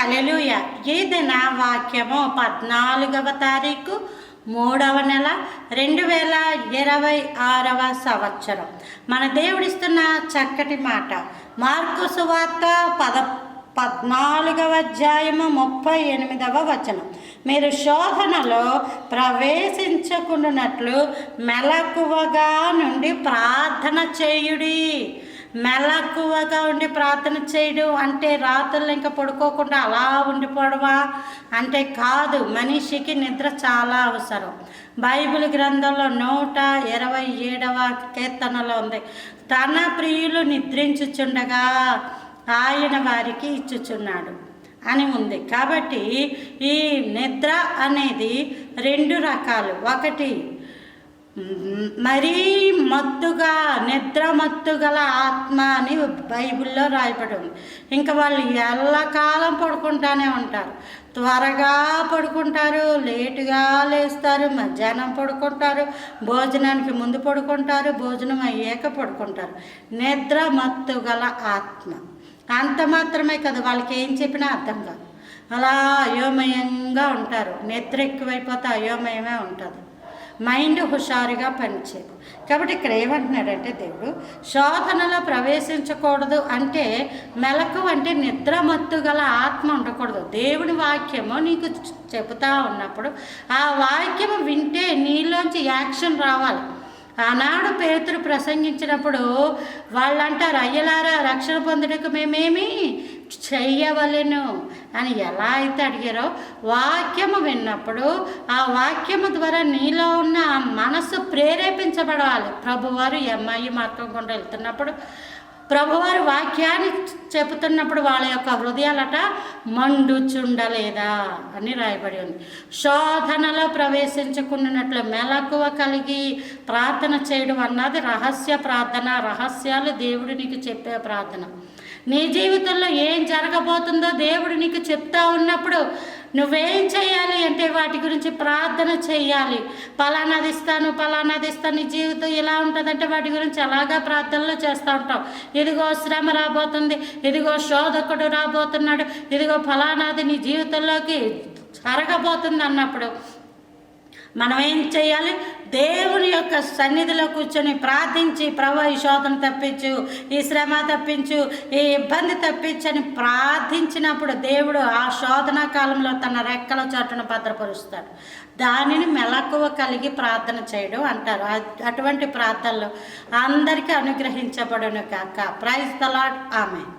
హల్లెలూయా. ఇది నా వాక్యము 14వ తారీఖు 3వ నెల 2026వ సంవత్సరం. మన దేవుడిస్తున్న చక్కటి మాట మార్కు సువార్త 14వ అధ్యాయము 38వ వచనం. మీరు శోధనలో ప్రవేశించకుండానట్లు మెలకువగా నుండి ప్రార్థన చేయుడి. మెలకువగా ఉండి ప్రార్థన చేయడం అంటే రాత్రులు ఇంకా పడుకోకుండా అలా ఉండిపోవడమా అంటే కాదు. మనిషికి నిద్ర చాలా అవసరం. బైబిల్ గ్రంథంలో 127వ కీర్తనలో ఉంది, తన ప్రియులు నిద్రించుచుండగా ఆయన వారికి ఇచ్చుచున్నాడు అని ఉంది. కాబట్టి ఈ నిద్ర అనేది 2 రకాలు. ఒకటి మరీ మత్తుగా నిద్ర మత్తు గల ఆత్మ అని బైబిల్లో రాయబడి ఉంది. ఇంకా వాళ్ళు ఎల్లకాలం పడుకుంటానే ఉంటారు. త్వరగా పడుకుంటారు, లేటుగా లేస్తారు, మధ్యాహ్నం పడుకుంటారు, భోజనానికి ముందు పడుకుంటారు, భోజనం అయ్యాక పడుకుంటారు. నిద్ర మత్తు గల ఆత్మ. అంత మాత్రమే కదా, వాళ్ళకి ఏం చెప్పినా అర్థం కాదు. అలా అయోమయంగా ఉంటారు. నిద్ర ఎక్కువైపోతే అయోమయమే ఉంటుంది, మైండ్ హుషారుగా పనిచేయదు. కాబట్టి ఇక్కడ ఏమంటున్నాడంటే దేవుడు, శోధనలో ప్రవేశించకూడదు అంటే మెలకు అంటే నిద్ర మత్తు గల ఆత్మ ఉండకూడదు. దేవుడి వాక్యము నీకు చెబుతా ఉన్నప్పుడు ఆ వాక్యము వింటే నీలోంచి యాక్షన్ రావాలి. ఆనాడు పేతురు ప్రసంగించినప్పుడు వాళ్ళు అంటారు, అయ్యలారా రక్షణ పొందుటకు మేమేమి చెయ్యవలెను అని ఎలా అయితే అడిగారో, వాక్యము విన్నప్పుడు ఆ వాక్యము ద్వారా నీలో ఉన్న ఆ మనసు ప్రేరేపించబడాలి. ప్రభువారు అమ్మాయి మార్గం గుండా వెళ్తున్నప్పుడు ప్రభువారు వాక్యాన్ని చెబుతున్నప్పుడు వాళ్ళ యొక్క హృదయాలట మండుచుండలేదా అని రాయబడి ఉంది. శోధనలో ప్రవేశించకుండానట్లు మెలకువ కలిగి ప్రార్థన చేయడం అన్నది రహస్య ప్రార్థన. రహస్యాలు దేవుడు నీకు చెప్పే ప్రార్థన. నీ జీవితంలో ఏం జరగబోతుందో దేవుడు నీకు చెప్తా ఉన్నప్పుడు నువ్వేం చేయాలి అంటే వాటి గురించి ప్రార్థన చేయాలి. పలానాది ఇస్తాను, నీ జీవితం ఇలా ఉంటుందంటే వాటి గురించి అలాగా ప్రార్థనలు చేస్తూ ఉంటాం. ఇదిగో శ్రమ రాబోతుంది, ఇదిగో శోధకుడు రాబోతున్నాడు, ఇదిగో ఫలానాది నీ జీవితంలోకి జరగబోతుంది అన్నప్పుడు మనం ఏం చేయాలి? దేవుని యొక్క సన్నిధిలో కూర్చొని ప్రార్థించి, ప్రభు ఈ శోధన తప్పించు, ఈ శ్రమ తప్పించు, ఈ ఇబ్బంది తప్పించని ప్రార్థించినప్పుడు దేవుడు ఆ శోధన కాలంలో తన రెక్కల చాటును భద్రపరుస్తాడు. దానిని మెలకువ కలిగి ప్రార్థన చేయడం అంటారు. అటువంటి ప్రార్థనలు అందరికీ అనుగ్రహించబడును కాక. Praise the lord. ఆమేన్.